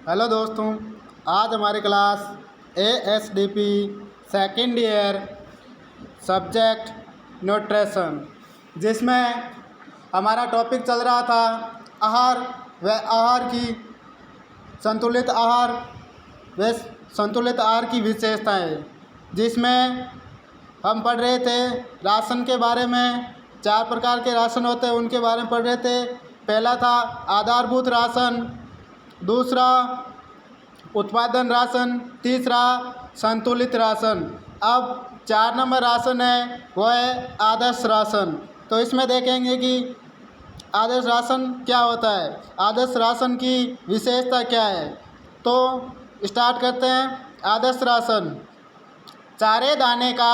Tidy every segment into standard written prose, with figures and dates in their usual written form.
Hello दोस्तों, आज हमारी class ASDP second year subject nutrition, जिसमें हमारा टॉपिक चल रहा था आहार व आहार की संतुलित आहार व संतुलित आहार की विशेषताएं, जिसमें हम पढ़ रहे थे राशन के बारे में। 4 प्रकार के राशन होते हैं, उनके बारे में पढ़ रहे थे। पहला था आधारभूत राशन, दूसरा उत्पादन राशन, तीसरा संतुलित राशन। अब 4 नंबर राशन है वो है आदर्श राशन। तो इसमें देखेंगे कि आदर्श राशन क्या होता है, आदर्श राशन की विशेषता क्या है। तो स्टार्ट करते हैं। आदर्श राशन चारे दाने का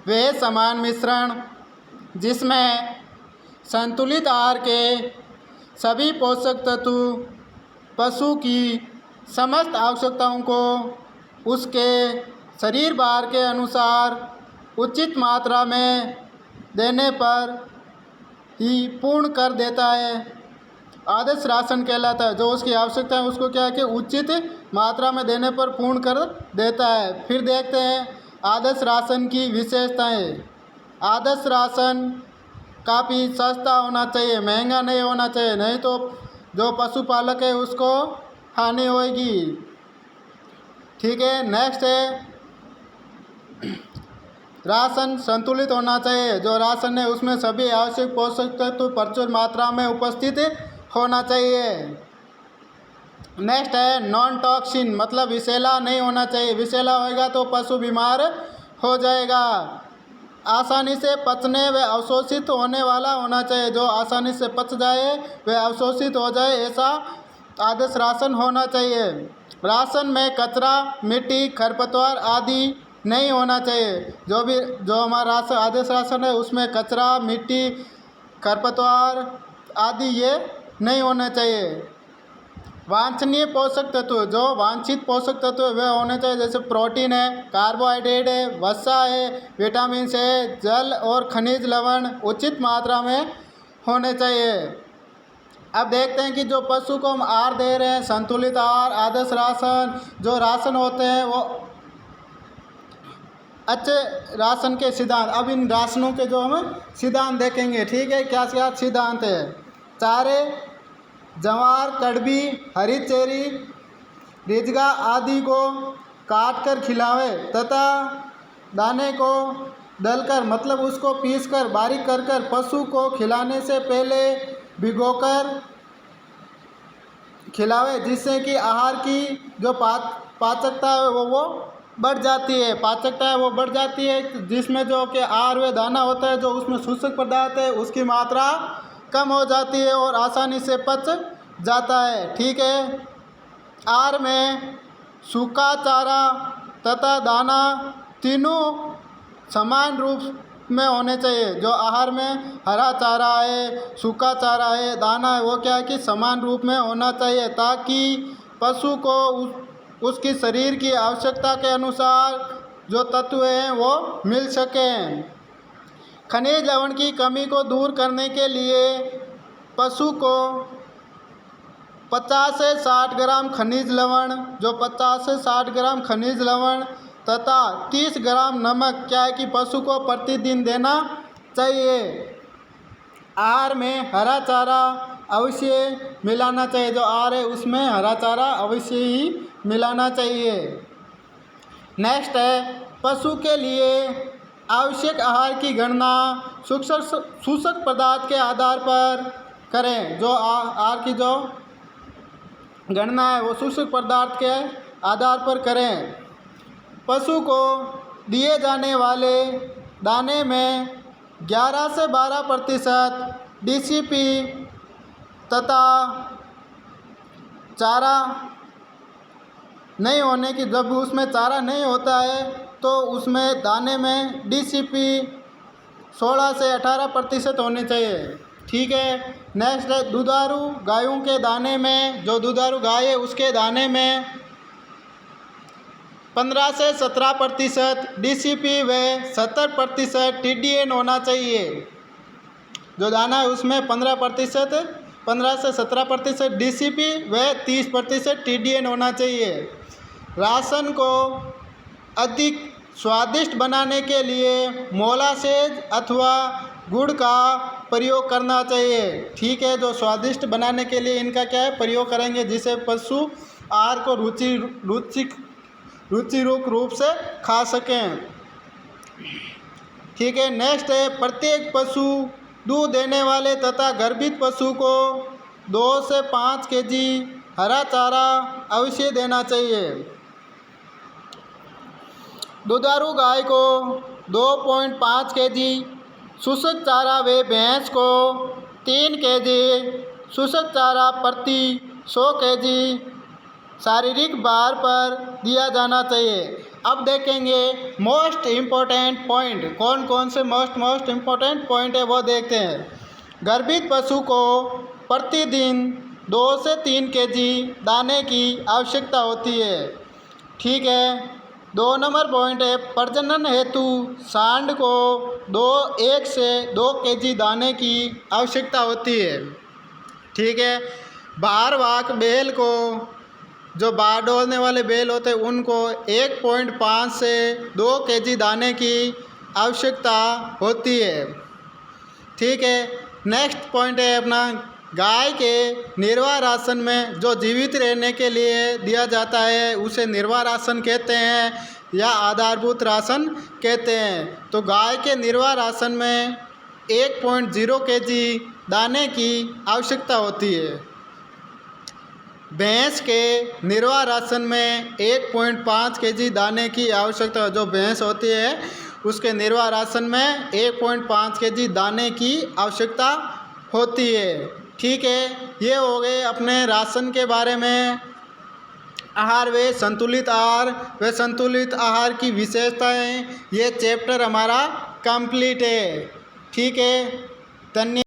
वह समान मिश्रण जिसमें संतुलित आहार के सभी पोषक तत्व पशु की समस्त आवश्यकताओं को उसके शरीर भार के अनुसार उचित मात्रा में देने पर ही पूर्ण कर देता है, आदर्श राशन कहलाता है। जो उसकी आवश्यकता है उसको क्या है कि उचित मात्रा में देने पर पूर्ण कर देता है। फिर देखते हैं आदर्श राशन की विशेषताएं। आदर्श राशन काफ़ी सस्ता होना चाहिए, महंगा नहीं होना चाहिए, नहीं तो जो पशुपालक है उसको हानि होगी। ठीक है, नेक्स्ट है राशन संतुलित होना चाहिए। जो राशन है उसमें सभी आवश्यक पोषक तत्व प्रचुर मात्रा में उपस्थित होना चाहिए। नेक्स्ट है नॉन टॉक्सिन, मतलब विषैला नहीं होना चाहिए। विषैला होएगा तो पशु बीमार हो जाएगा। आसानी से पचने व अवशोषित होने वाला होना चाहिए। जो आसानी से पच जाए व अवशोषित हो जाए, ऐसा आदर्श राशन होना चाहिए। राशन में कचरा, मिट्टी, खरपतवार आदि नहीं होना चाहिए। जो हमारा राशन आदर्श राशन है उसमें कचरा, मिट्टी, खरपतवार आदि ये नहीं होना चाहिए। वांछनीय पोषक तत्व, जो वांछित पोषक तत्व वे होने चाहिए, जैसे प्रोटीन है, कार्बोहाइड्रेट है, वसा है, विटामिन है, जल और खनिज लवण उचित मात्रा में होने चाहिए। अब देखते हैं कि जो पशु को हम आहार दे रहे हैं, संतुलित आहार, आदर्श राशन, जो राशन होते हैं वो अच्छे राशन के सिद्धांत। अब इन राशनों के जो हम सिद्धांत देखेंगे, ठीक है, क्या क्या सिद्धांत है। चारे, जवार, कड़बी, हरी चेरी, रिजगा आदि को काट कर खिलावे तथा दाने को दलकर, मतलब उसको पीसकर बारीक कर पशु को खिलाने से पहले भिगोकर खिलावे, जिससे कि आहार की जो पाचकता है वो बढ़ जाती है। पाचकता है वो बढ़ जाती है, जिसमें जो कि आहार व दाना होता है, जो उसमें सूचक पदार्थ है उसकी मात्रा कम हो जाती है और आसानी से पच जाता है। ठीक है, आहार में सूखा चारा तथा दाना तीनों समान रूप में होने चाहिए। जो आहार में हरा चारा है, सूखा चारा है, दाना है, वो क्या है कि समान रूप में होना चाहिए, ताकि पशु को उसकी शरीर की आवश्यकता के अनुसार जो तत्व हैं वो मिल सकें। खनिज लवण की कमी को दूर करने के लिए पशु को 50 से 60 ग्राम खनिज लवण, जो 50 से 60 ग्राम खनिज लवण तथा 30 ग्राम नमक क्या है कि पशु को प्रतिदिन देना चाहिए। आहार में हरा चारा अवश्य मिलाना चाहिए। जो आहार है उसमें हरा चारा अवश्य ही मिलाना चाहिए। नेक्स्ट है पशु के लिए आवश्यक आहार की गणना सूचक पदार्थ के आधार पर करें। जो आहार की जो गणना है वो सूचक पदार्थ के आधार पर करें। पशु को दिए जाने वाले दाने में 11 से 12% DCP तथा चारा नहीं होने की, जब उसमें चारा नहीं होता है तो उसमें दाने में DCP 16 से 18% होने चाहिए। ठीक है, नेक्स्ट है दुधारू गायों के दाने में, जो दुधारू गाय है उसके दाने में 15 से 17% DCP व 70% TDN होना चाहिए। जो दाना है उसमें 15% 15 से 17% DCP व 30% TDN होना चाहिए। राशन को अधिक स्वादिष्ट बनाने के लिए मोलासेज अथवा गुड़ का प्रयोग करना चाहिए। ठीक है, जो स्वादिष्ट बनाने के लिए इनका क्या है प्रयोग करेंगे, जिसे पशु आहार को रुचिरूप रूप से खा सकें। ठीक है, नेक्स्ट है प्रत्येक पशु दूध देने वाले तथा गर्भित पशु को 2 से 5 केजी हरा चारा अवश्य देना चाहिए। दुधारू गाय को 2.5 केजी शुष्क चारा व भैंस को 3 केजी शुष्क चारा प्रति 100 केजी शारीरिक भार पर दिया जाना चाहिए। अब देखेंगे मोस्ट इम्पोर्टेंट पॉइंट, कौन कौन से मोस्ट इम्पोर्टेंट पॉइंट है वो देखते हैं। गर्भित पशु को प्रतिदिन 2 से 3 केजी दाने की आवश्यकता होती है। ठीक है, 2 नंबर पॉइंट है प्रजनन हेतु सांड को 1 से 2 केजी दाने की आवश्यकता होती है। ठीक है, भारवाहक बैल को, जो बार डोलने वाले बैल होते हैं उनको 1.5 से 2 केजी दाने की आवश्यकता होती है। ठीक है, नेक्स्ट पॉइंट है अपना गाय के निर्वाह राशन में जो जीवित रहने के लिए दिया जाता है उसे निर्वाह राशन कहते हैं या आधारभूत राशन कहते हैं। तो गाय के निर्वाह राशन में 1.0 केजी दाने की आवश्यकता होती है। भैंस के निर्वाह राशन में 1.5 केजी दाने की आवश्यकता, जो भैंस होती है उसके निर्वाह राशन में 1.5 केजी दाने की आवश्यकता होती है। ठीक है, ये हो गए अपने राशन के बारे में। आहार व संतुलित आहार की विशेषताएं, ये चैप्टर हमारा कंप्लीट है। ठीक है, धन्यवाद।